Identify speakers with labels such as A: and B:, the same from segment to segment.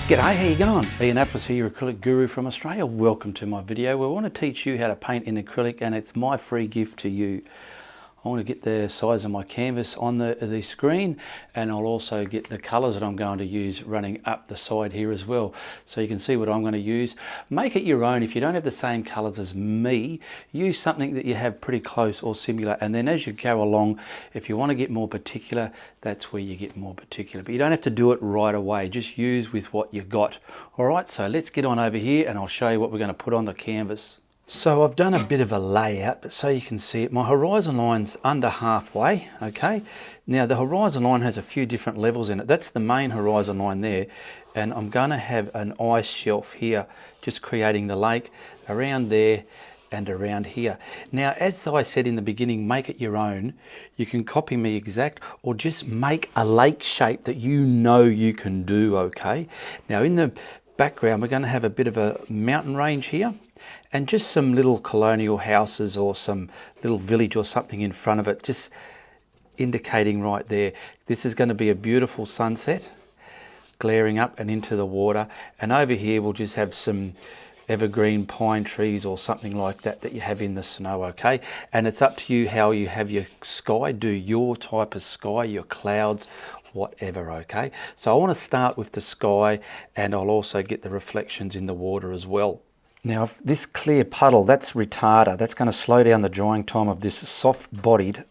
A: G'day, how you going? Ian Apples here, your acrylic guru from Australia. Welcome to my video where I want to teach you how to paint in acrylic, and it's my free gift to you. I want to get the size of my canvas on the screen, and I'll also get the colours that I'm going to use running up the side here as well, so you can see what I'm going to use. Make it your own. If you don't have the same colours as me, use something that you have pretty close or similar, and then as you go along, if you want to get more particular, that's where you get more particular. But you don't have to do it right away, just use with what you got. Alright, so let's get on over here and I'll show you what we're going to put on the canvas. So I've done a bit of a layout, but so you can see it, my horizon line's under halfway, okay? Now the horizon line has a few different levels in it. That's the main horizon line there, and I'm going to have an ice shelf here, just creating the lake around there and around here. Now, as I said in the beginning, make it your own. You can copy me exact, or just make a lake shape that you know you can do, okay? Now in the background, we're going to have a bit of a mountain range here, and just some little colonial houses or some little village or something in front of it, just indicating right there. This is going to be a beautiful sunset glaring up and into the water, and over here we'll just have some evergreen pine trees or something like that that you have in the snow, okay? And it's up to you how you have your sky. Do your type of sky, your clouds, whatever, okay? So I want to start with the sky, and I'll also get the reflections in the water as well. Now this clear puddle, that's retarder. That's going to slow down the drying time of this soft-bodied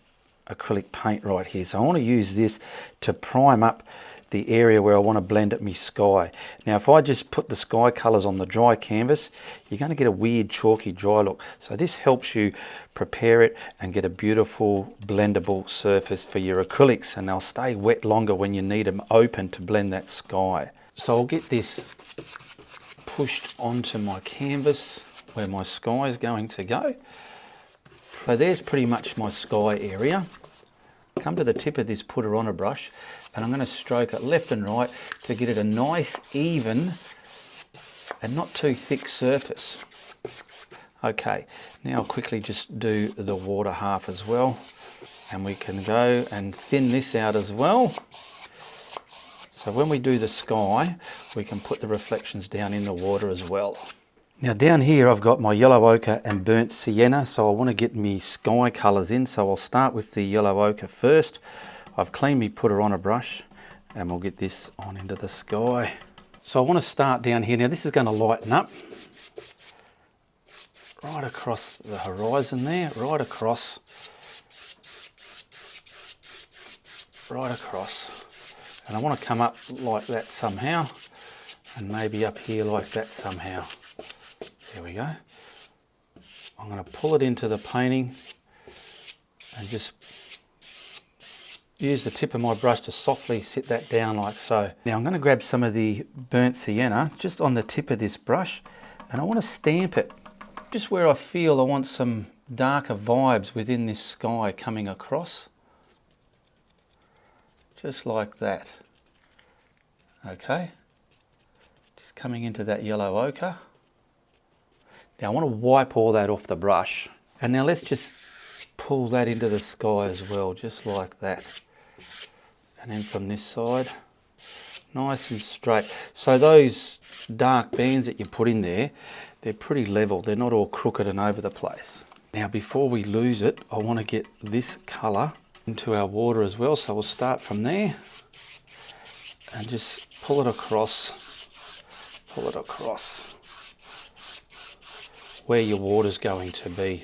A: acrylic paint right here. So I want to use this to prime up the area where I want to blend at my sky. Now if I just put the sky colours on the dry canvas, you're going to get a weird chalky dry look. So this helps you prepare it and get a beautiful blendable surface for your acrylics, and they'll stay wet longer when you need them open to blend that sky. So I'll get this pushed onto my canvas where my sky is going to go. So there's pretty much my sky area. Come to the tip of this putter on a brush, and I'm going to stroke it left and right to get it a nice, even and not too thick surface. Okay, now I'll quickly just do the water half as well, and we can go and thin this out as well. So when we do the sky, we can put the reflections down in the water as well. Now down here I've got my yellow ochre and burnt sienna, so I want to get me sky colours in, so I'll start with the yellow ochre first. I've cleaned me putter on a brush, and we'll get this on into the sky. So I want to start down here. Now this is going to lighten up right across the horizon there, right across. And I want to come up like that somehow, and maybe up here like that somehow. There we go. I'm going to pull it into the painting and just use the tip of my brush to softly sit that down like so. Now I'm going to grab some of the burnt sienna just on the tip of this brush, and I want to stamp it just where I feel I want some darker vibes within this sky coming across. Just like that. Okay, just coming into that yellow ochre. Now I want to wipe all that off the brush, and now let's just pull that into the sky as well, just like that. And then from this side, nice and straight. So those dark bands that you put in there, they're pretty level, they're not all crooked and over the place. Now before we lose it, I want to get this colour into our water as well, so we'll start from there and just pull it across where your water's going to be.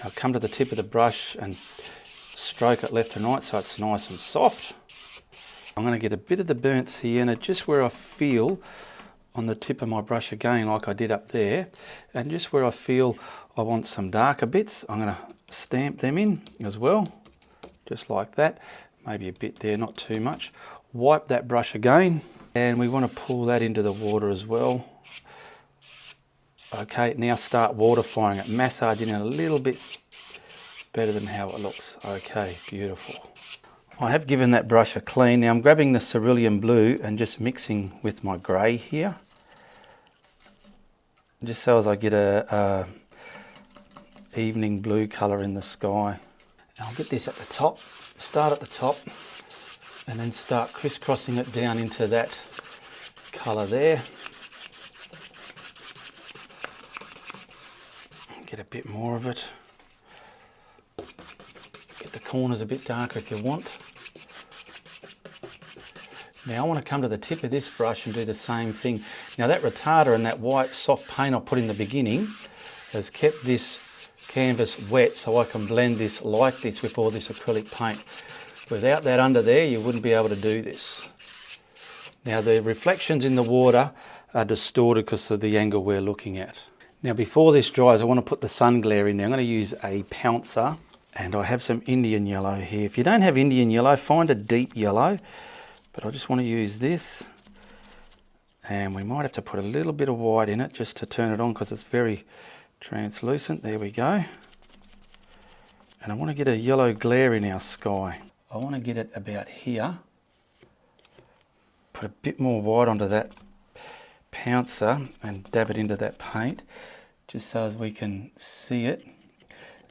A: Now come to the tip of the brush and stroke it left and right so it's nice and soft. I'm going to get a bit of the burnt sienna just where I feel on the tip of my brush again, like I did up there, and just where I feel I want some darker bits, I'm going to stamp them in as well, just like that. Maybe a bit there, not too much. Wipe that brush again, and we want to pull that into the water as well. Okay, now start waterifying it, massaging it a little bit better than how it looks. Okay, beautiful. I have given that brush a clean. Now I'm grabbing the cerulean blue and just mixing with my grey here, just so as I get a evening blue colour in the sky. I'll get this at the top, start at the top, and then start crisscrossing it down into that colour there. Get a bit more of it. Get the corners a bit darker if you want. Now I want to come to the tip of this brush and do the same thing. Now that retarder and that white soft paint I put in the beginning has kept this canvas wet so I can blend this like this with all this acrylic paint. Without that under there, you wouldn't be able to do this. Now the reflections in the water are distorted because of the angle we're looking at. Now before this dries, I want to put the sun glare in there. I'm going to use a pouncer, and I have some Indian yellow here. If you don't have Indian yellow, find a deep yellow. But I just want to use this, and we might have to put a little bit of white in it just to turn it on because it's very translucent. There we go. And I want to get a yellow glare in our sky. I want to get it about here. Put a bit more white onto that pouncer and dab it into that paint just so as we can see it,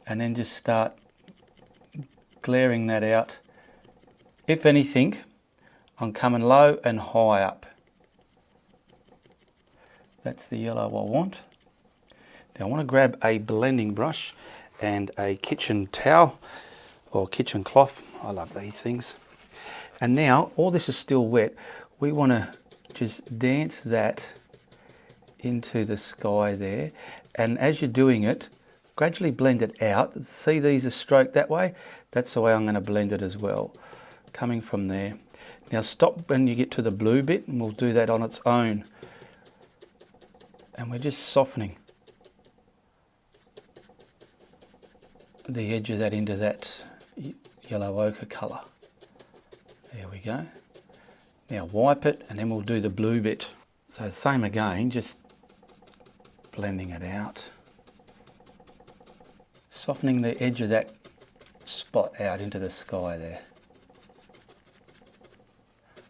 A: and then just start glaring that out. If anything, I'm coming low and high up. That's the yellow I want. Now I want to grab a blending brush and a kitchen towel or kitchen cloth. I love these things. And now all this is still wet. We want to just dance that into the sky there. And as you're doing it, gradually blend it out. See these are stroked that way? That's the way I'm going to blend it as well. Coming from there. Now stop when you get to the blue bit, and we'll do that on its own. And we're just softening the edge of that into that yellow ochre colour. There we go. Now wipe it, and then we'll do the blue bit. So same again, just blending it out. Softening the edge of that spot out into the sky there.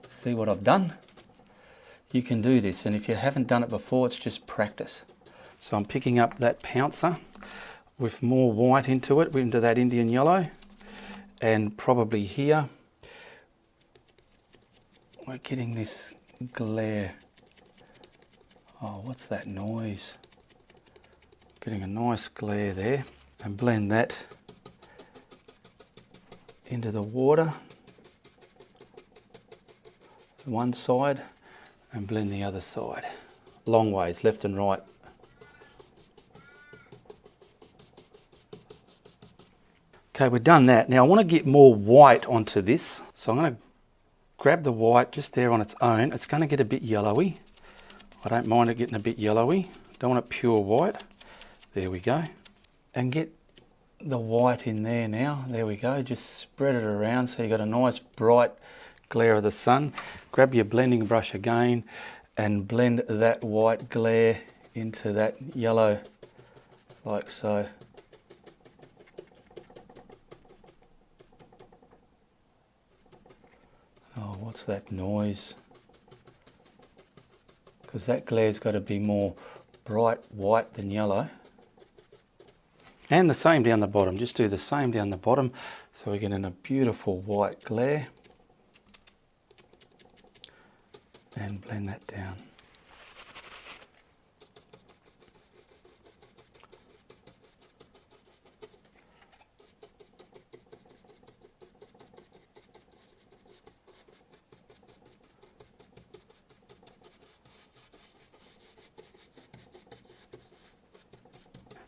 A: See what I've done? You can do this, and if you haven't done it before, it's just practice. So I'm picking up that pouncer with more white into it, into that Indian yellow, and probably here we're getting this glare. Oh, what's that noise? Getting a nice glare there, and blend that into the water. One side and blend the other side. Long ways, left and right. Okay, we've done that. Now I want to get more white onto this. So I'm going to grab the white just there on its own. It's going to get a bit yellowy. I don't mind it getting a bit yellowy. Don't want it pure white. There we go. And get the white in there now. There we go. Just spread it around so you've got a nice bright glare of the sun. Grab your blending brush again and blend that white glare into that yellow like so. Oh, what's that noise? Because that glare's got to be more bright white than yellow. And the same down the bottom. Just do the same down the bottom so we're getting a beautiful white glare. And blend that down.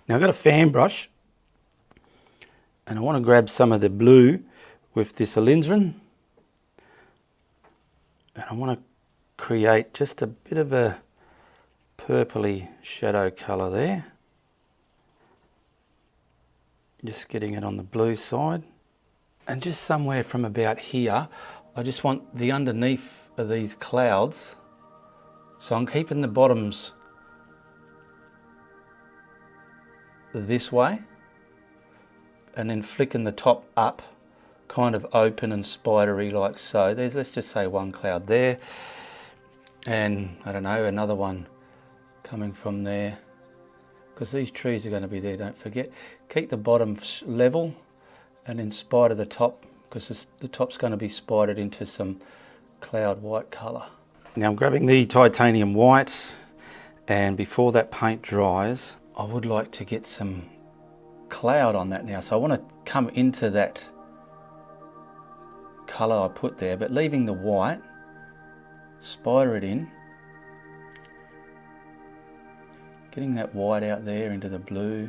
A: Now I've got a fan brush, and I want to grab some of the blue with this alizarin, and I want to create just a bit of a purpley shadow colour there. Just getting it on the blue side. And just somewhere from about here, I just want the underneath of these clouds. So I'm keeping the bottoms this way and then flicking the top up, kind of open and spidery like so. There's, let's just say one cloud there. And I don't know, another one coming from there, because these trees are going to be there, don't forget. Keep the bottom level and then spider the top, because the top's going to be spidered into some cloud white colour. Now I'm grabbing the titanium white, and before that paint dries, I would like to get some cloud on that now. So I want to come into that colour I put there, but leaving the white, spider it in, getting that white out there into the blue.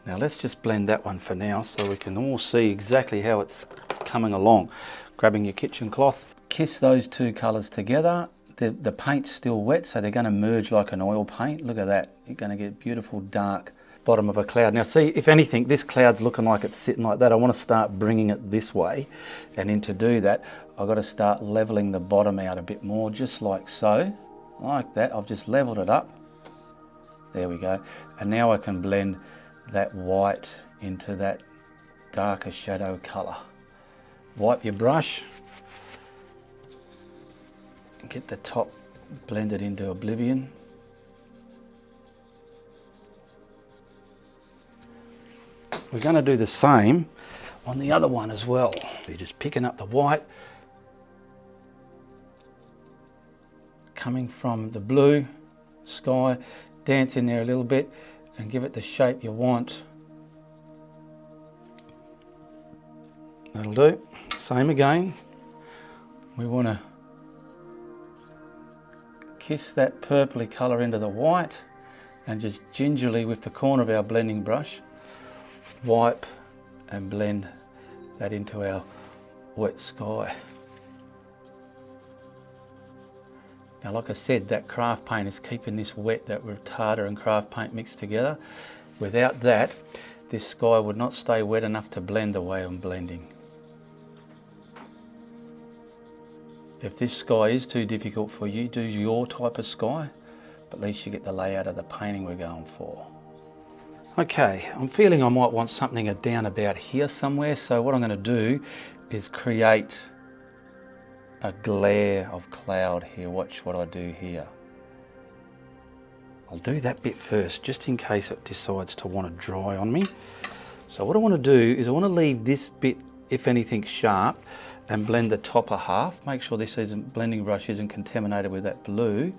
A: Now let's just blend that one for now so we can all see exactly how it's coming along. Grabbing your kitchen cloth, kiss those two colours together. The paint's still wet, so they're going to merge like an oil paint. Look at that. You're going to get beautiful dark bottom of a cloud. Now see, if anything, this cloud's looking like it's sitting like that. I want to start bringing it this way, and to do that, I've got to start levelling the bottom out a bit more, just like so. Like that. I've just levelled it up. There we go. And now I can blend that white into that darker shadow colour. Wipe your brush. Get the top blended into oblivion. We're going to do the same on the other one as well. You're just picking up the white, coming from the blue sky, dance in there a little bit and give it the shape you want. That'll do. Same again. We want to kiss that purpley colour into the white and just gingerly with the corner of our blending brush wipe and blend that into our wet sky. Now like I said, that craft paint is keeping this wet, that retarder and craft paint mixed together. Without that, this sky would not stay wet enough to blend the way I'm blending. If this sky is too difficult for you, do your type of sky, but at least you get the layout of the painting we're going for. Okay, I'm feeling I might want something down about here somewhere, so what I'm going to do is create a glare of cloud here. Watch what I do here. I'll do that bit first, just in case it decides to want to dry on me. So what I want to do is I want to leave this bit, if anything, sharp, and blend the topper half. Make sure this blending brush isn't contaminated with that blue.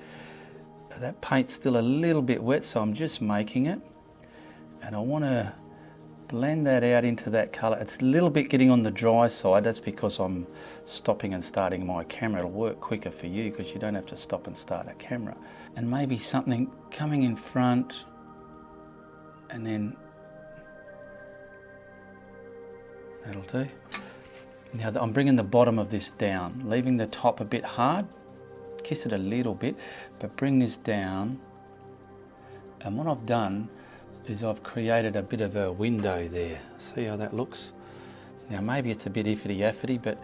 A: That paint's still a little bit wet, so I'm just making it. And I want to blend that out into that colour. It's a little bit getting on the dry side. That's because I'm stopping and starting my camera. It'll work quicker for you because you don't have to stop and start a camera. And maybe something coming in front and then that'll do. Now I'm bringing the bottom of this down, leaving the top a bit hard, kiss it a little bit, but bring this down. And what I've done is I've created a bit of a window there. See how that looks? Now maybe it's a bit iffity-affity, but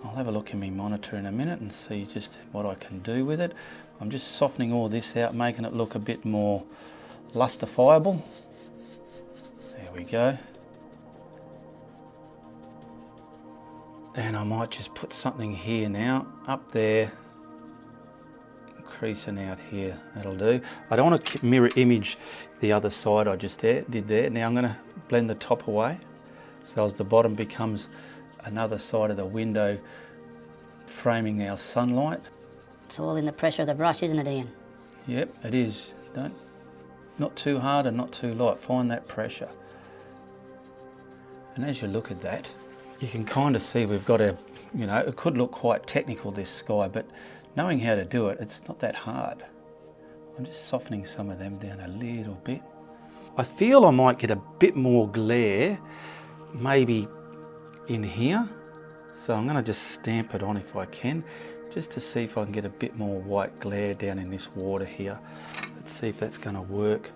A: I'll have a look in my monitor in a minute and see just what I can do with it. I'm just softening all this out, making it look a bit more lustifiable. There we go. And I might just put something here now, up there, creasing out here, that'll do. I don't want to mirror image the other side I just did there. Now I'm going to blend the top away, so as the bottom becomes another side of the window framing our sunlight.
B: It's all in the pressure of the brush, isn't it, Ian?
A: Yep, it is. Not too hard and not too light. Find that pressure. And as you look at that, you can kind of see we've got a, it could look quite technical, this sky, but knowing how to do it, it's not that hard. I'm just softening some of them down a little bit. I feel I might get a bit more glare, maybe in here. So I'm going to just stamp it on if I can, just to see if I can get a bit more white glare down in this water here. Let's see if that's going to work.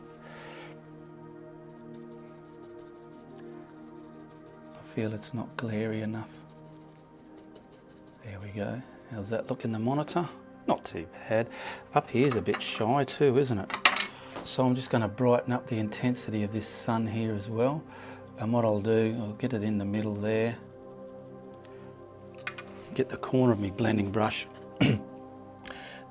A: I feel it's not glary enough. There we go. How's that look in the monitor? Not too bad. Up here's a bit shy too, isn't it? So I'm just going to brighten up the intensity of this sun here as well. And what I'll do, I'll get it in the middle there. Get the corner of my blending brush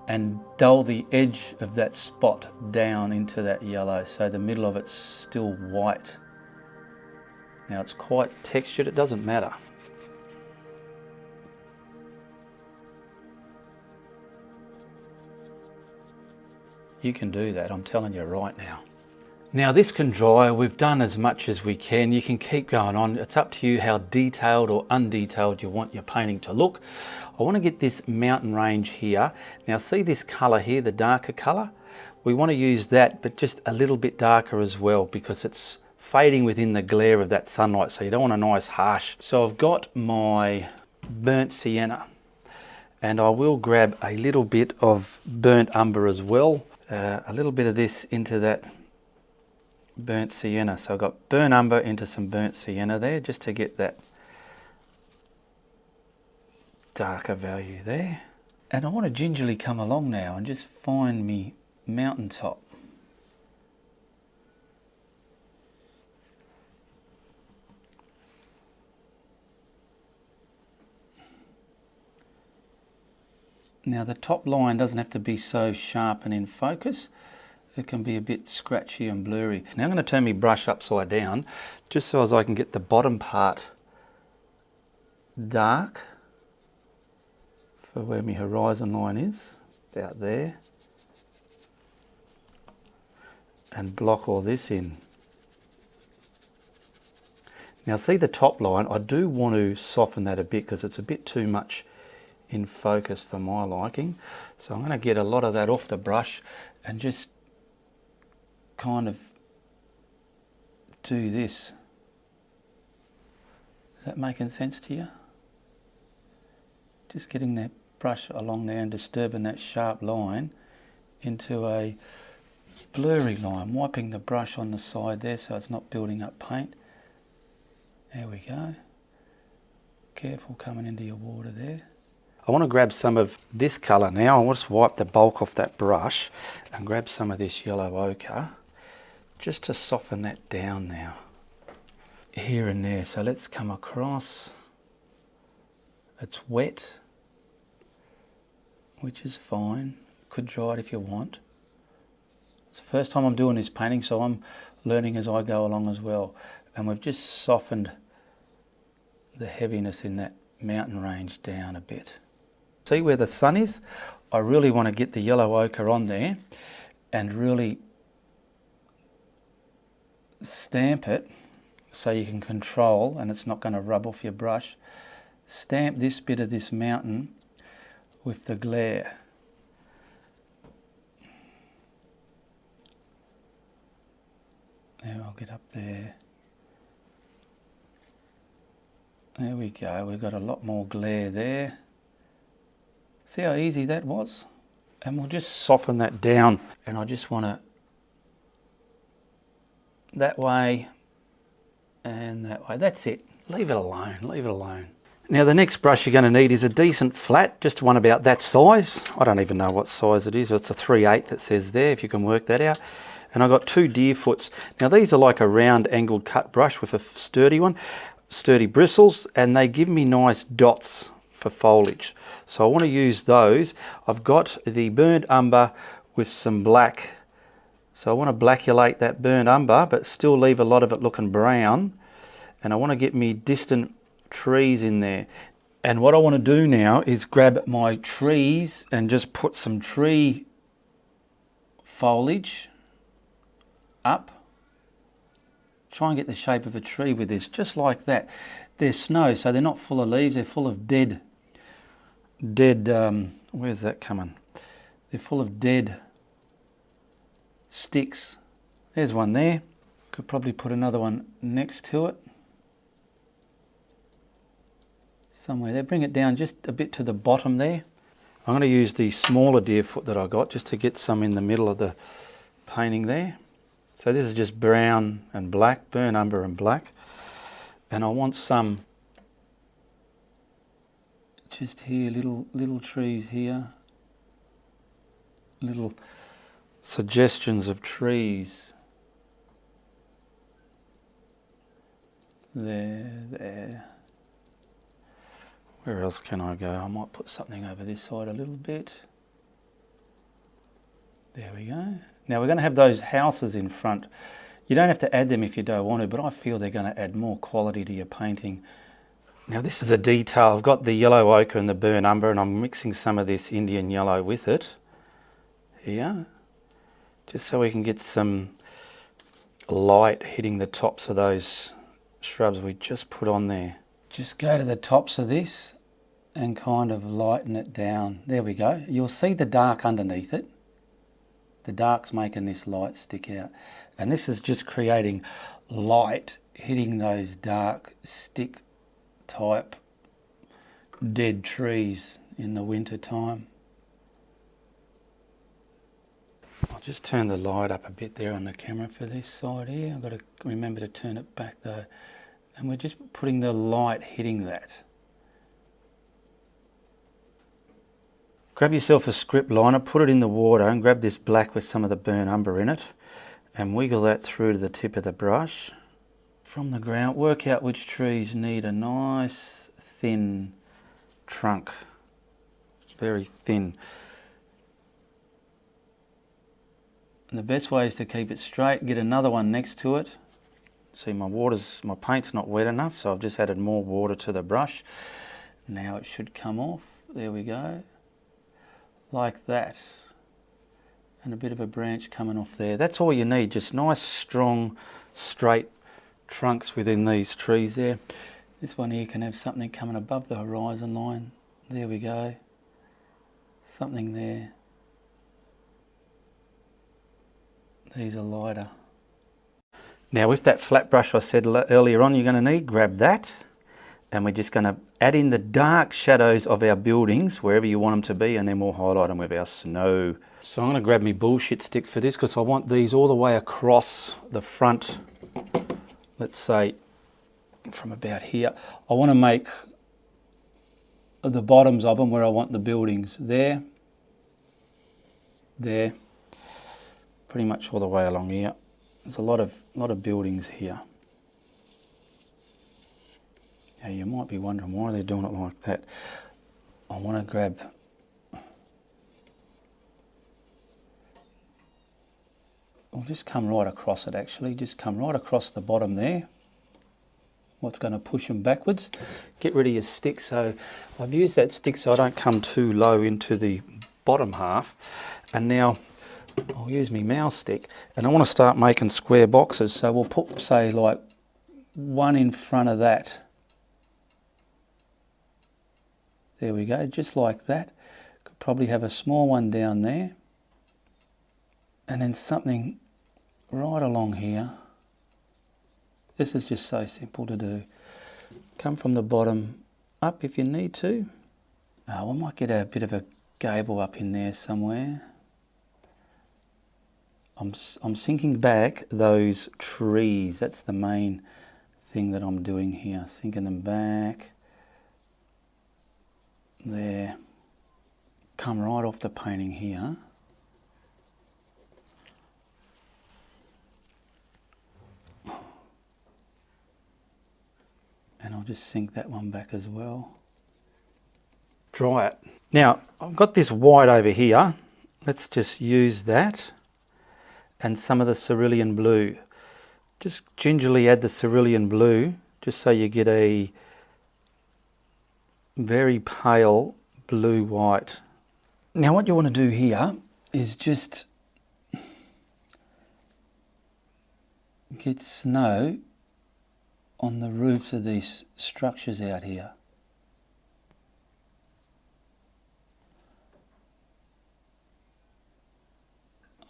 A: and dull the edge of that spot down into that yellow, so the middle of it's still white. Now it's quite textured, it doesn't matter. You can do that, I'm telling you right now. Now this can dry, we've done as much as we can. You can keep going on. It's up to you how detailed or undetailed you want your painting to look. I want to get this mountain range here. Now see this colour here, the darker colour? We want to use that, but just a little bit darker as well, because it's fading within the glare of that sunlight, so you don't want a nice harsh. So I've got my burnt sienna, and I will grab a little bit of burnt umber as well. A little bit of this into that burnt sienna. So I've got burnt umber into some burnt sienna there, just to get that darker value there. And I want to gingerly come along now and just find me mountaintop. Now the top line doesn't have to be so sharp and in focus. It can be a bit scratchy and blurry. Now I'm going to turn my brush upside down just so as I can get the bottom part dark for where my horizon line is, about there, and block all this in. Now see the top line, I do want to soften that a bit because it's a bit too much in focus for my liking. So I'm going to get a lot of that off the brush and just kind of do this. Is that making sense to you? Just getting that brush along there and disturbing that sharp line into a blurry line, wiping the brush on the side there so it's not building up paint. There we go. Careful coming into your water there. I want to grab some of this colour now. I'll just wipe the bulk off that brush and grab some of this yellow ochre just to soften that down now, here and there. So let's come across. It's wet, which is fine. Could dry it if you want. It's the first time I'm doing this painting, so I'm learning as I go along as well. And we've just softened the heaviness in that mountain range down a bit. See where the sun is? I really want to get the yellow ochre on there and really stamp it so you can control, and it's not going to rub off your brush. Stamp this bit of this mountain with the glare. There, I'll get up there. There we go, we've got a lot more glare there. See how easy that was? And we'll just soften that down, and I just want to that way and that way. That's it. Leave it alone, leave it alone. Now the next brush you're going to need is a decent flat, just one about that size. I don't even know what size it is. It's a 3/8 that says there, if you can work that out. And I've got 2 deer foots. Now these are like a round angled cut brush with a sturdy bristles, and they give me nice dots for foliage. So I want to use those. I've got the burnt umber with some black. So I want to blackulate that burnt umber, but still leave a lot of it looking brown. And I want to get me distant trees in there. And what I want to do now is grab my trees and just put some tree foliage up. Try and get the shape of a tree with this, just like that. They're snow, so they're not full of leaves, they're full of dead, where's that coming? They're full of dead sticks. There's one there. Could probably put another one next to it. Somewhere there. Bring it down just a bit to the bottom there. I'm going to use the smaller deer foot that I got just to get some in the middle of the painting there. So this is just brown and black, burnt umber and black. And I want some just here, little trees here. Little suggestions of trees. There. Where else can I go? I might put something over this side a little bit. There we go. Now we're going to have those houses in front. You don't have to add them if you don't want to, but I feel they're going to add more quality to your painting. Now this is a detail. I've got the yellow ochre and the burnt umber, and I'm mixing some of this Indian yellow with it. Here. just so we can get some light hitting the tops of those shrubs we just put on there. Just go to the tops of this and kind of lighten it down. There we go. You'll see the dark underneath it. The dark's making this light stick out. And this is just creating light hitting those dark stick type dead trees in the winter time. I'll just turn the light up a bit there on the camera for this side here. I've got to remember to turn it back though. And we're just putting the light hitting that. Grab yourself a script liner, put it in the water and grab this black with some of the burnt umber in it and wiggle that through to the tip of the brush. From the ground, work out which trees need a nice thin trunk, very thin. And the best way is to keep it straight, get another one next to it. See, my paint's not wet enough, so I've just added more water to the brush. Now it should come off. There we go. Like that. And a bit of a branch coming off there. That's all you need, just nice, strong, straight trunks within these trees there. This one here can have something coming above the horizon line. There we go. Something there. These are lighter. Now with that flat brush I said earlier on you're going to need, grab that and we're just going to add in the dark shadows of our buildings wherever you want them to be, and then we'll highlight them with our snow. So I'm going to grab my bullshit stick for this because I want these all the way across the front, let's say from about here. I want to make the bottoms of them where I want the buildings. There, pretty much all the way along here. There's a lot of buildings here. Now you might be wondering why they're doing it like that. I want to grab I'll just come right across it actually, just come right across the bottom there. What's going to push them backwards. Get rid of your stick. So I've used that stick so I don't come too low into the bottom half. And now I'll use my mouse stick and I want to start making square boxes. So we'll put, say, like one in front of that. There we go, just like that. Could probably have a small one down there. And then something right along here. This is just so simple to do. Come from the bottom up if you need to. We might get a bit of a gable up in there somewhere. I'm sinking back those trees. That's the main thing that I'm doing here. Sinking them back. There. Come right off the painting here. And I'll just sink that one back as well. Dry it. Now, I've got this white over here. Let's just use that. And some of the cerulean blue. Just gingerly add the cerulean blue, just so you get a very pale blue-white. Now what you want to do here is just get snow on the roofs of these structures out here.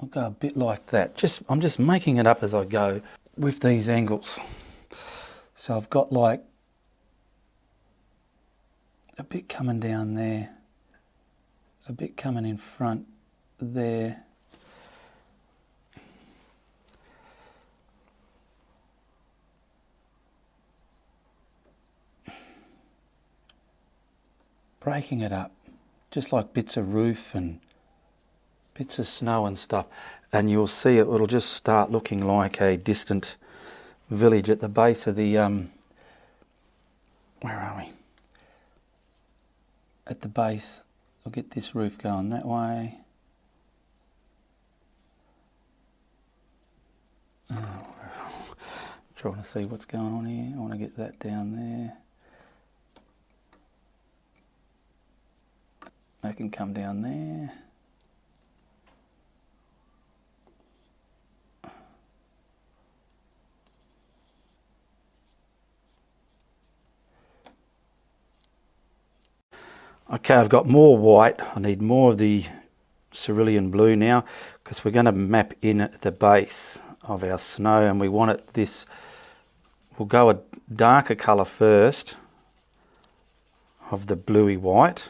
A: I'll go a bit like that. I'm just making it up as I go with these angles. So I've got like a bit coming down there, a bit coming in front there. Breaking it up, just like bits of roof and bits of snow and stuff, and you'll see it'll just start looking like a distant village at the base of the where are we? At the base, I'll get this roof going that way. Trying to see what's going on here. I want to get that down there. That can come down there. Okay, I've got more white. I need more of the cerulean blue now because we're going to map in the base of our snow, and we want it this, we'll go a darker colour first of the bluey white,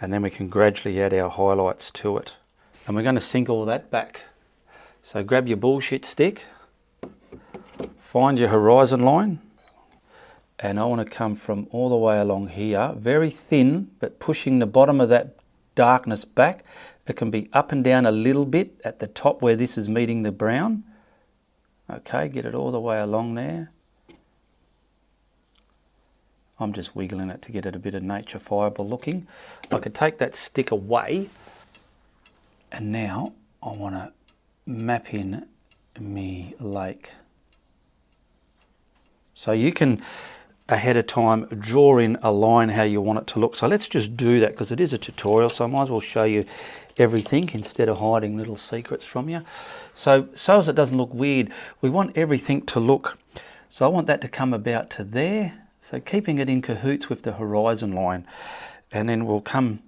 A: and then we can gradually add our highlights to it. And we're going to sink all that back. So grab your bullshit stick, find your horizon line, and I want to come from all the way along here, very thin, but pushing the bottom of that darkness back. It can be up and down a little bit at the top where this is meeting the brown. Okay, get it all the way along there. I'm just wiggling it to get it a bit of nature fibre looking. I could take that stick away, and now I want to map in me lake. So you can ahead of time draw in a line how you want it to look. So let's just do that because it is a tutorial, so I might as well show you everything instead of hiding little secrets from you. So as it doesn't look weird, we want everything to look, so I want that to come about to there, so keeping it in cahoots with the horizon line, and then we'll come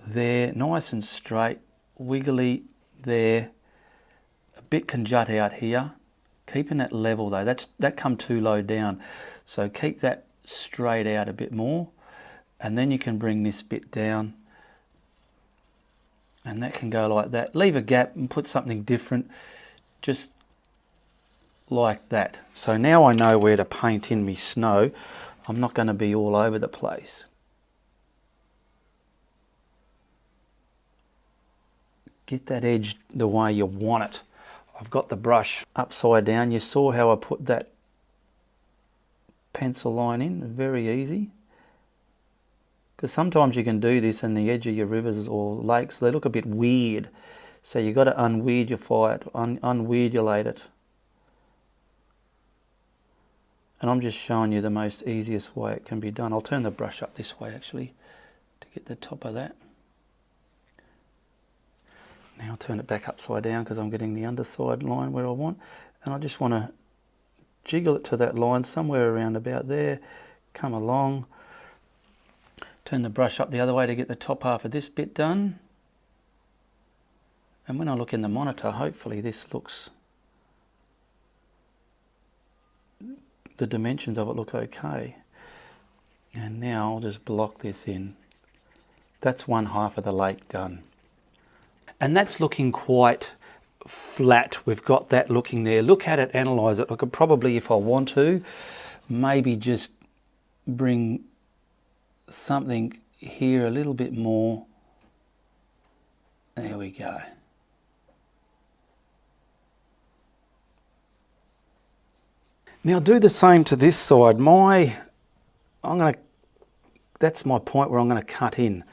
A: there nice and straight, wiggly there, a bit can jut out here. Keeping that level though, that come too low down. So keep that straight out a bit more, and then you can bring this bit down, and that can go like that. Leave a gap and put something different, just like that. So now I know where to paint in me snow. I'm not going to be all over the place. Get that edge the way you want it. I've got the brush upside down. You saw how I put that pencil line in, very easy. Because sometimes you can do this and the edge of your rivers or lakes, they look a bit weird. So you've got to unweirdify it, unweirdulate it. And I'm just showing you the most easiest way it can be done. I'll turn the brush up this way actually to get the top of that. Now I'll turn it back upside down because I'm getting the underside line where I want, and I just want to jiggle it to that line somewhere around about there, come along, turn the brush up the other way to get the top half of this bit done, and when I look in the monitor, hopefully this looks, the dimensions of it look okay. And now I'll just block this in. That's one half of the lake done. And that's looking quite flat. We've got that looking there. Look at it, analyse it. I could probably, if I want to, maybe just bring something here a little bit more. There we go. Now do the same to this side. That's my point where I'm going to cut in.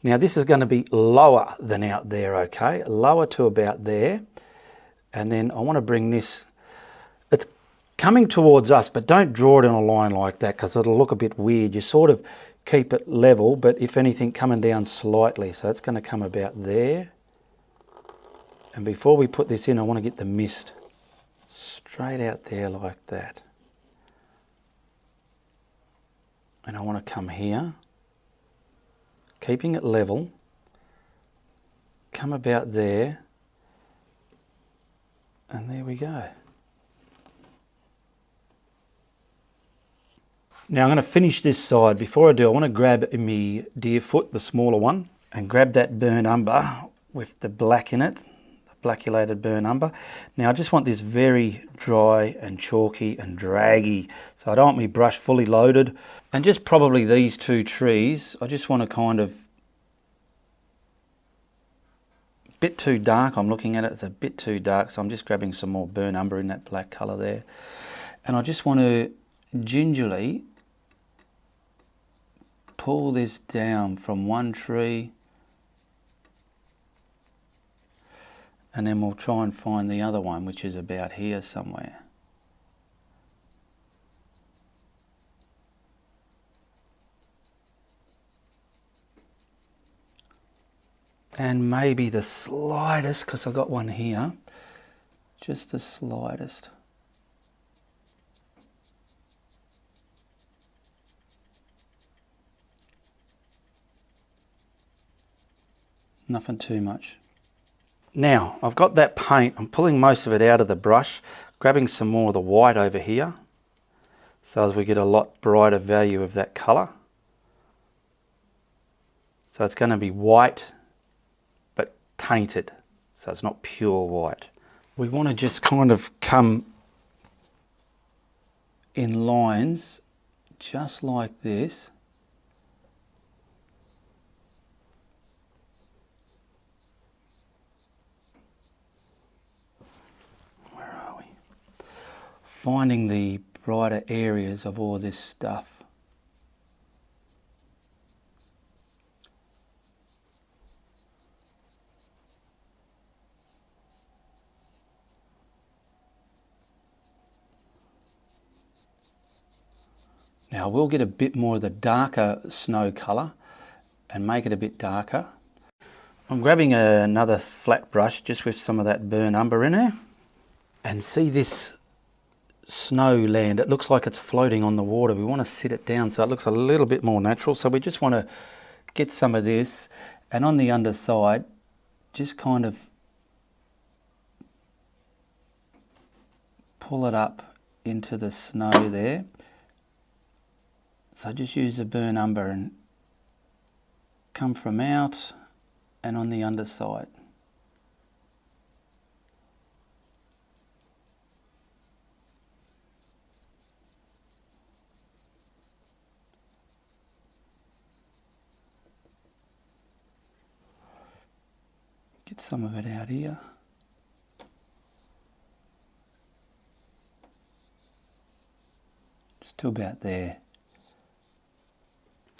A: Now this is going to be lower than out there, okay? Lower to about there. And then I want to bring this, it's coming towards us, but don't draw it in a line like that because it'll look a bit weird. You sort of keep it level, but if anything, coming down slightly. So it's going to come about there. And before we put this in, I want to get the mist straight out there like that. And I want to come here, keeping it level, come about there, and there we go. Now I'm going to finish this side. Before I do, I want to grab my deer foot, the smaller one, and grab that burnt umber with the black in it, the blackulated burnt umber. Now I just want this very dry and chalky and draggy, so I don't want my brush fully loaded. And just probably these two trees, I just want to kind of, bit too dark, I'm looking at it, it's a bit too dark, so I'm just grabbing some more burnt umber in that black colour there. And I just want to gingerly pull this down from one tree, and then we'll try and find the other one, which is about here somewhere. And maybe the slightest, because I've got one here, just the slightest. Nothing too much. Now, I've got that paint. I'm pulling most of it out of the brush, grabbing some more of the white over here, so as we get a lot brighter value of that colour. So it's going to be white, but tainted. So it's not pure white. We want to just kind of come in lines, just like this. Where are we? Finding the brighter areas of all this stuff. Now we'll get a bit more of the darker snow colour and make it a bit darker. I'm grabbing another flat brush just with some of that burnt umber in there. And see this snow land, it looks like it's floating on the water. We want to sit it down so it looks a little bit more natural. So we just want to get some of this, and on the underside just kind of pull it up into the snow there. So just use the burnt umber and come from out and on the underside. Get some of it out here. Just to about there.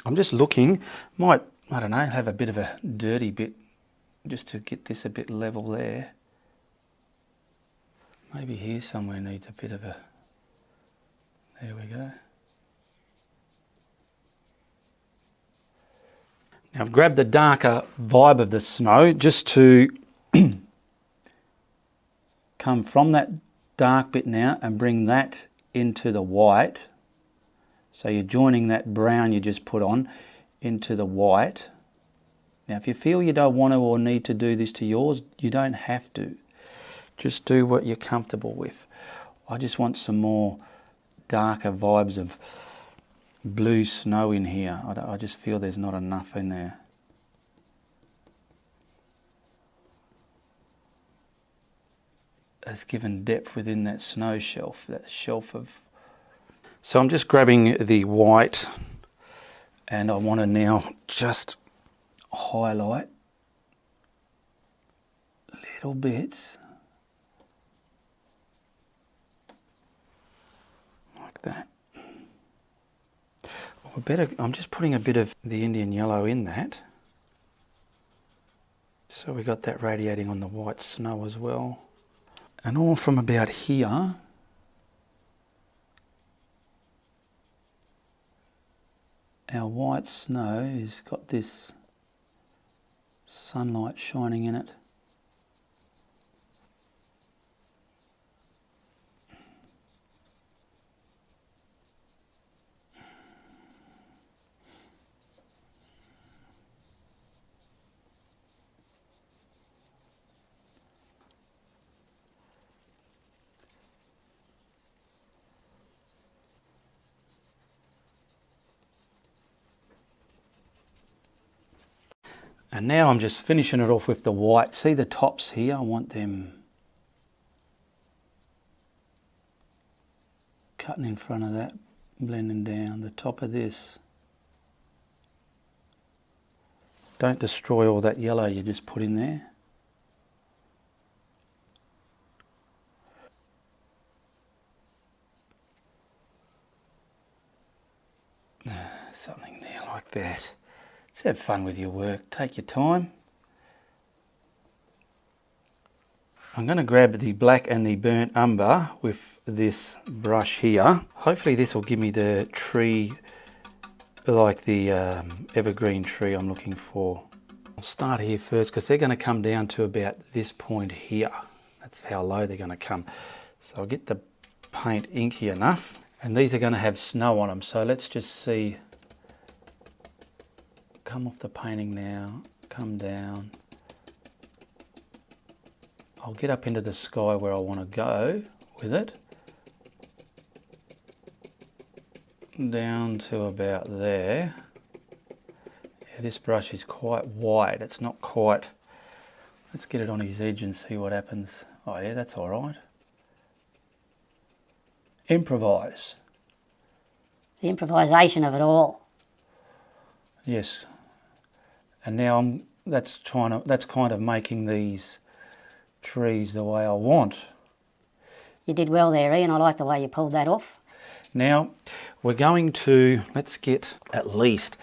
A: I'm just looking, might, I don't know, have a bit of a dirty bit just to get this a bit level there. Maybe here somewhere needs a bit of a, there we go. Now I've grabbed the darker vibe of the snow just to come from that dark bit now and bring that into the white. So you're joining that brown you just put on into the white. Now if you feel you don't want to or need to do this to yours, you don't have to. Just do what you're comfortable with. I just want some more darker vibes of blue snow in here. I just feel there's not enough in there. It's given depth within that snow shelf, that shelf of... So I'm just grabbing the white and I want to now just highlight little bits like that. I'm just putting a bit of the Indian yellow in that. So we got that radiating on the white snow as well. And all from about here, our white snow has got this sunlight shining in it. And now I'm just finishing it off with the white. See the tops here? I want them cutting in front of that, blending down the top of this. Don't destroy all that yellow you just put in there. Something there like that. Just have fun with your work, take your time. I'm going to grab the black and the burnt umber with this brush here. Hopefully this will give me the tree, like the evergreen tree I'm looking for. I'll start here first because they're going to come down to about this point here. That's how low they're going to come. So I'll get the paint inky enough, and these are going to have snow on them. So let's just see. Come off the painting now, come down. I'll get up into the sky where I want to go with it. Down to about there. Yeah, this brush is quite wide. It's not quite... Let's get it on his edge and see what happens. Oh yeah, that's all right. Improvise.
B: The improvisation of it all.
A: Yes. And now that's kind of making these trees the way I want.
B: You did well there, Ian. I like the way you pulled that off.
A: Now we're going to, let's get at least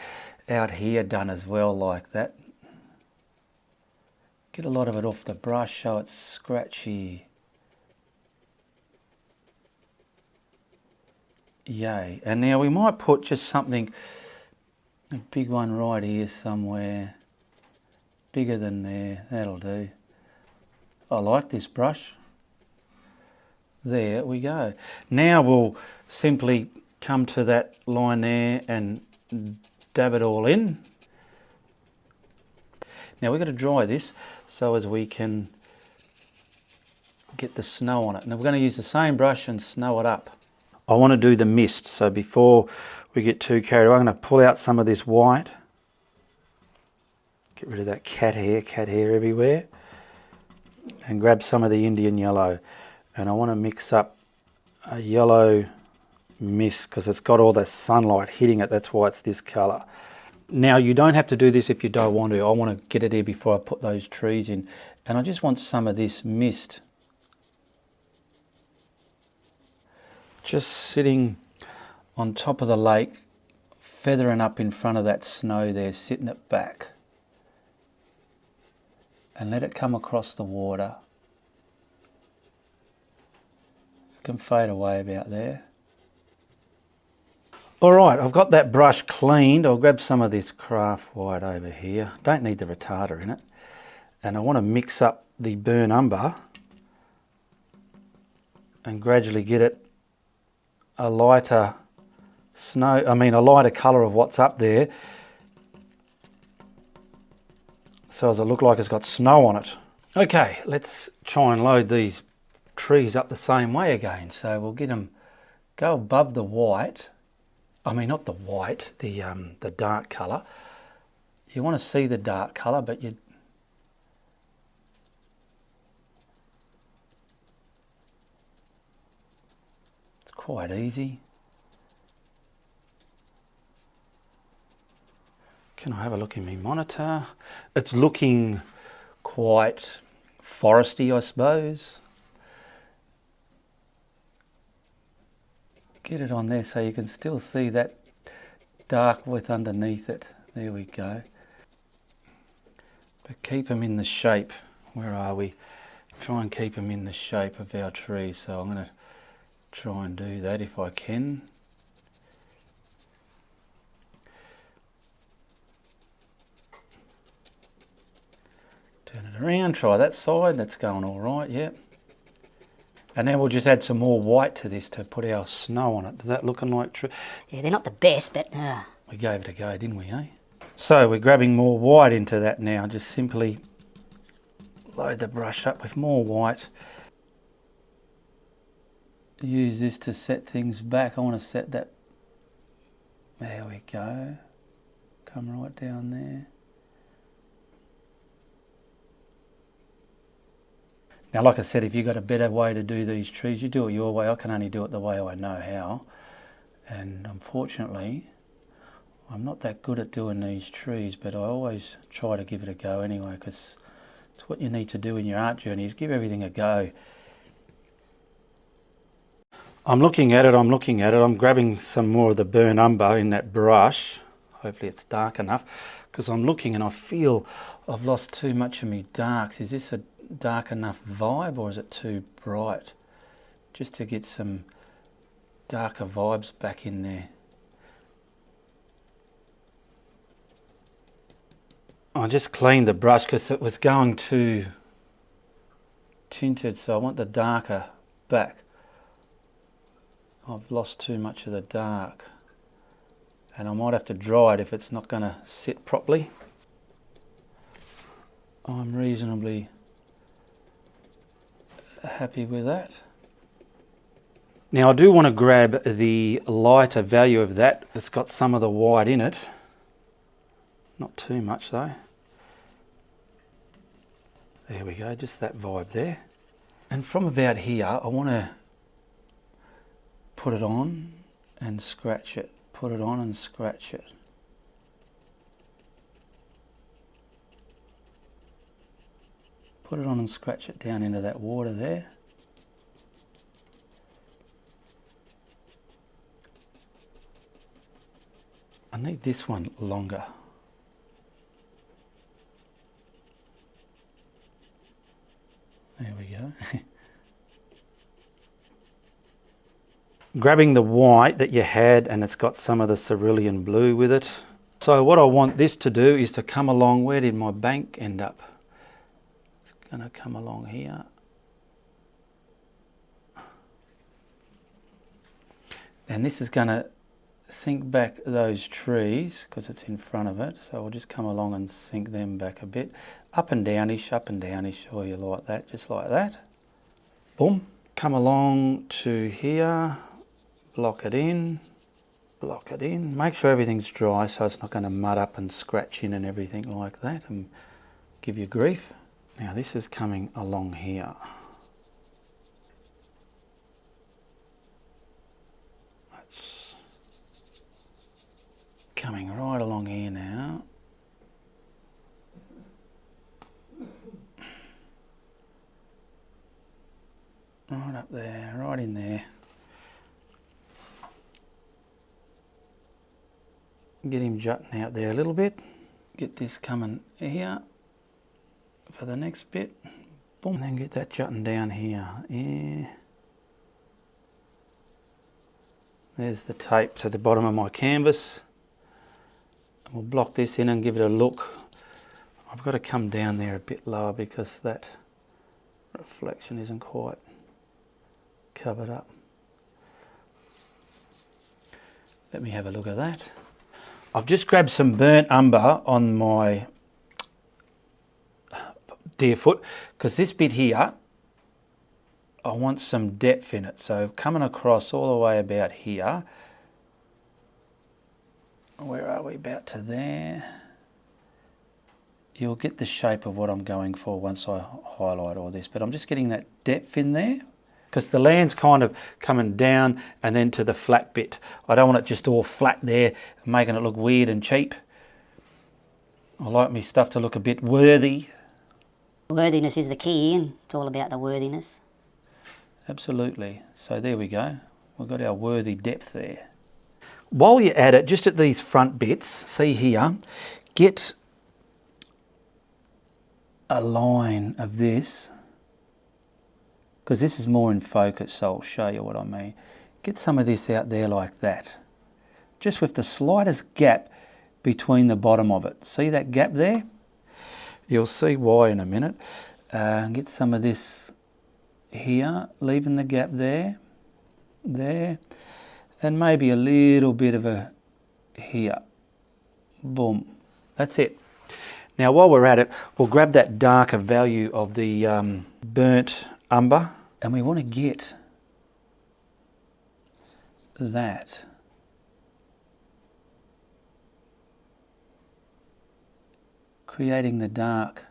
A: out here done as well, like that. Get a lot of it off the brush so it's scratchy. Yay. And now we might put just something, a big one right here somewhere. Bigger than there, that'll do. I like this brush. There we go. Now we'll simply come to that line there and dab it all in. Now we're going to dry this so as we can get the snow on it. Now we're going to use the same brush and snow it up. I want to do the mist, so before we get too carried away, I'm going to pull out some of this white. Get rid of that cat hair everywhere. And grab some of the Indian yellow. And I want to mix up a yellow mist because it's got all that sunlight hitting it. That's why it's this colour. Now you don't have to do this if you don't want to. I want to get it here before I put those trees in. And I just want some of this mist just sitting on top of the lake, feathering up in front of that snow there, sitting it back. And let it come across the water. It can fade away about there. Alright, I've got that brush cleaned. I'll grab some of this craft white over here. Don't need the retarder in it. And I want to mix up the burnt umber and gradually get it a lighter a lighter colour of what's up there. So as it look like it's got snow on it. Okay, let's try and load these trees up the same way again. So we'll get them, go above the white. I mean, not the white, the dark colour. You want to see the dark colour, but it's quite easy. Can I have a look in my monitor? It's looking quite foresty, I suppose. Get it on there so you can still see that dark width underneath it. There we go. But keep them in the shape. Where are we? Try and keep them in the shape of our tree. So I'm going to try and do that if I can. Turn it around, try that side, that's going all right, yep. And then we'll just add some more white to this to put our snow on it. Does that looking like true?
B: Yeah, they're not the best, but...
A: We gave it a go, didn't we, eh? So we're grabbing more white into that now. Just simply load the brush up with more white. Use this to set things back. I want to set that... There we go. Come right down there. Now, like I said, if you've got a better way to do these trees, you do it your way. I can only do it the way I know how. And unfortunately, I'm not that good at doing these trees, but I always try to give it a go anyway, because it's what you need to do in your art journey, is give everything a go. I'm looking at it, I'm grabbing some more of the burnt umber in that brush. Hopefully it's dark enough, because I'm looking and I feel I've lost too much of my darks. Is this a dark enough vibe, or is it too bright? Just to get some darker vibes back in there. I just cleaned the brush because it was going too tinted, so I want the darker back. I've lost too much of the dark, and I might have to dry it if it's not going to sit properly. I'm reasonably happy with that. Now I do want to grab the lighter value of that that's got some of the white in it. Not too much though. There we go, just that vibe there. And from about here, I want to put it on and scratch it. Put it on and scratch it. Put it on and scratch it down into that water there. I need this one longer. There we go. Grabbing the white that you had, and it's got some of the cerulean blue with it. So what I want this to do is to come along. Where did my bank end up? It's going to come along here. And this is going to sink back those trees because it's in front of it. So I'll just come along and sink them back a bit. Up and downish, or you like that, just like that. Boom. Come along to here, block it in, block it in. Make sure everything's dry so it's not going to mud up and scratch in and everything like that and give you grief. Now this is coming along here. That's coming right along here now. Right up there, right in there. Get him jutting out there a little bit. Get this coming here for the next bit. Boom. And then get that jutting down here. Yeah. There's the tape to the bottom of my canvas. And we'll block this in and give it a look. I've got to come down there a bit lower because that reflection isn't quite covered up. Let me have a look at that. I've just grabbed some burnt umber on my deer foot because this bit here, I want some depth in it. So coming across all the way about here. Where are we? About to there. You'll get the shape of what I'm going for once I highlight all this. But I'm just getting that depth in there, because the land's kind of coming down and then to the flat bit. I don't want it just all flat there, making it look weird and cheap. I like my stuff to look a bit worthy.
B: Worthiness is the key, and it's all about the worthiness.
A: Absolutely. So there we go. We've got our worthy depth there. While you're at it, just at these front bits, see here, get a line of this, because this is more in focus, so I'll show you what I mean. Get some of this out there like that, just with the slightest gap between the bottom of it. See that gap there? You'll see why in a minute. Get some of this here, leaving the gap there, and maybe a little bit of a here. Boom. That's it. Now while we're at it, we'll grab that darker value of the burnt umber, and we want to get that creating the dark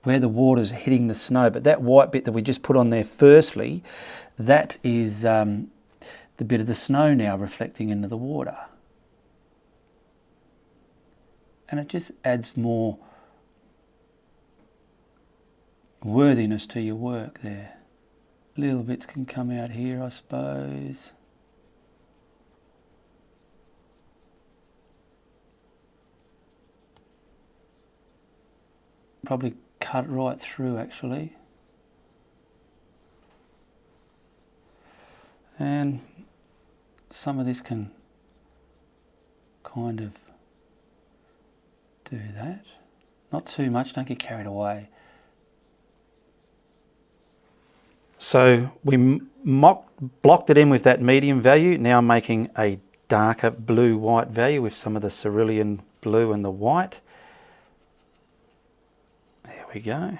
A: where the water's hitting the snow. But that white bit that we just put on there firstly, that is the bit of the snow now reflecting into the water. And it just adds more worthiness to your work there. Little bits can come out here, I suppose. Probably cut right through actually. And some of this can kind of do that. Not too much, don't get carried away. So we blocked it in with that medium value. Now I'm making a darker blue-white value with some of the cerulean blue and the white. There we go.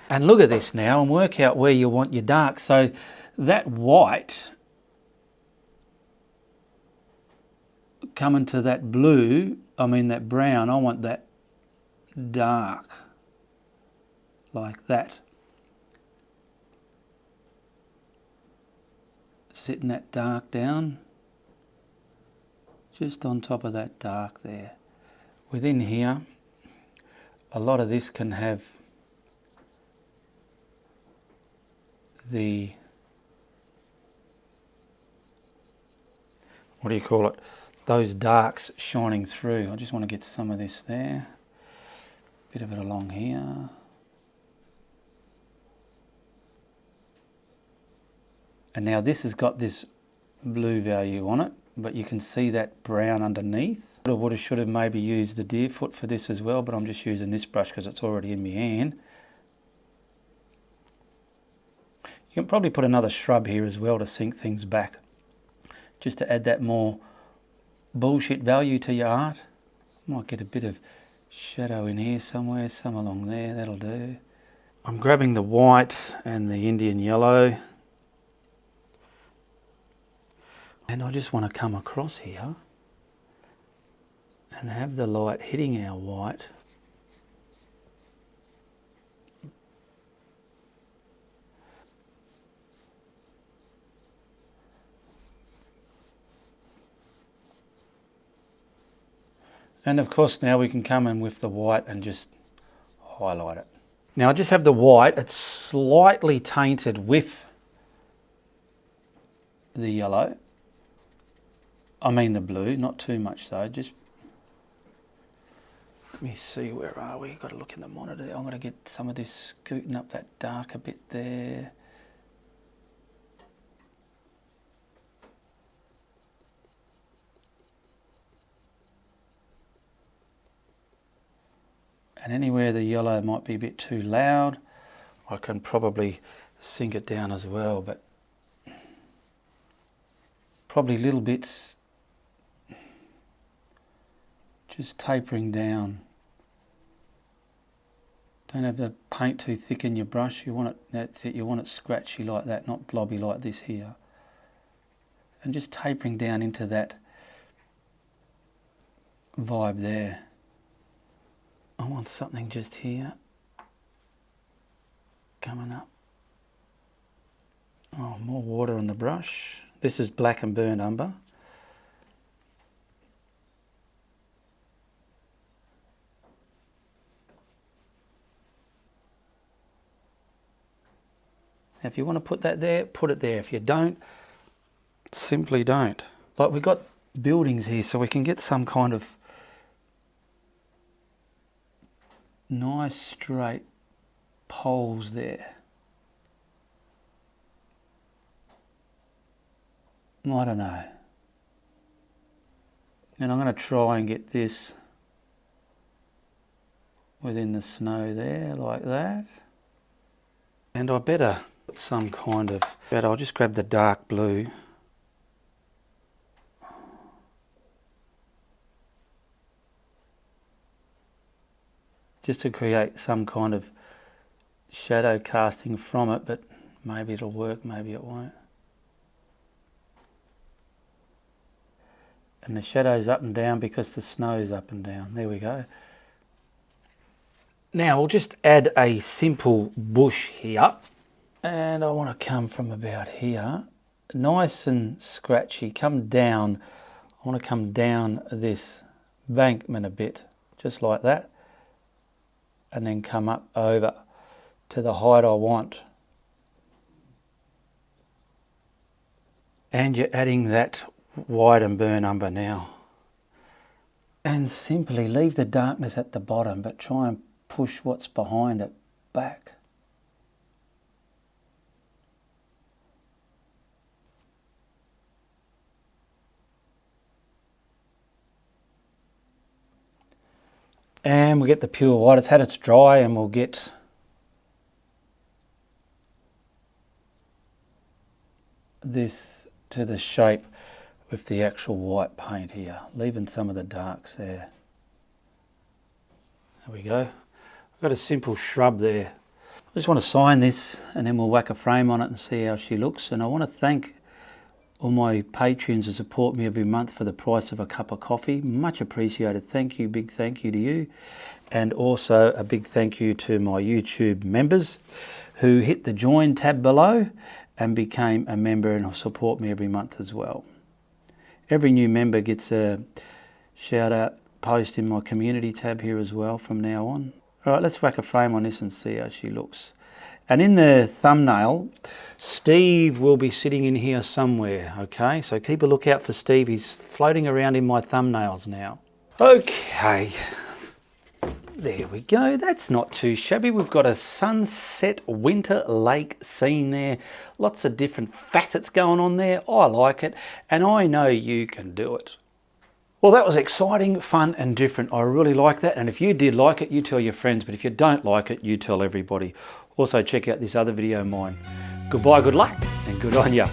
A: And look at this now and work out where you want your dark. So that white coming to that blue, that brown, I want that dark like that. Sitting that dark down just on top of that dark there. Within here, a lot of this can have the, what do you call it, those darks shining through. I just want to get some of this there, bit of it along here. And now this has got this blue value on it, but you can see that brown underneath. I would have, should have maybe used the deer foot for this as well, but I'm just using this brush because it's already in my hand. You can probably put another shrub here as well to sink things back, just to add that more bullshit value to your art. Might get a bit of shadow in here somewhere, some along there, that'll do. I'm grabbing the white and the Indian yellow, and I just want to come across here and have the light hitting our white. And of course now we can come in with the white and just highlight it. Now I just have the white, it's slightly tainted with the yellow. The blue, not too much though, just, let me see, where are we? Got to look in the monitor. I'm going to get some of this scooting up that dark a bit there. And anywhere the yellow might be a bit too loud, I can probably sink it down as well, but probably little bits, just tapering down. Don't have the paint too thick in your brush. You want it, that's it, you want it scratchy like that, not blobby like this here. And just tapering down into that vibe there. I want something just here, coming up. Oh, more water on the brush. This is black and burnt umber. If you want to put that there, put it there. If you don't, simply don't. Like, we've got buildings here, so we can get some kind of nice straight poles there. I don't know. And I'm going to try and get this within the snow there, like that. And I better put some kind of, I'll just grab the dark blue. Just to create some kind of shadow casting from it, but maybe it'll work, maybe it won't. And the shadow's up and down because the snow's up and down. There we go. Now we'll just add a simple bush here. And I want to come from about here. Nice and scratchy. Come down. I want to come down this bankment a bit, just like that. And then come up over to the height I want. And you're adding that white and burnt umber now. And simply leave the darkness at the bottom, but try and push what's behind it back. And we'll get the pure white. It's had its dry, and we'll get this to the shape with the actual white paint here, leaving some of the darks there. There we go. I've got a simple shrub there. I just want to sign this and then we'll whack a frame on it and see how she looks. And I want to thank all my patrons who support me every month for the price of a cup of coffee. Much appreciated. Thank you, big thank you to you. And also a big thank you to my YouTube members who hit the join tab below and became a member and support me every month as well. Every new member gets a shout out post in my community tab here as well from now on. All right, let's whack a frame on this and see how she looks. And in the thumbnail, Steve will be sitting in here somewhere, okay? So keep a lookout for Steve. He's floating around in my thumbnails now. Okay, there we go. That's not too shabby. We've got a sunset winter lake scene there. Lots of different facets going on there. I like it, and I know you can do it. Well, that was exciting, fun and different. I really like that. And if you did like it, you tell your friends. But if you don't like it, you tell everybody. Also, check out this other video of mine. Goodbye, good luck, and good on ya.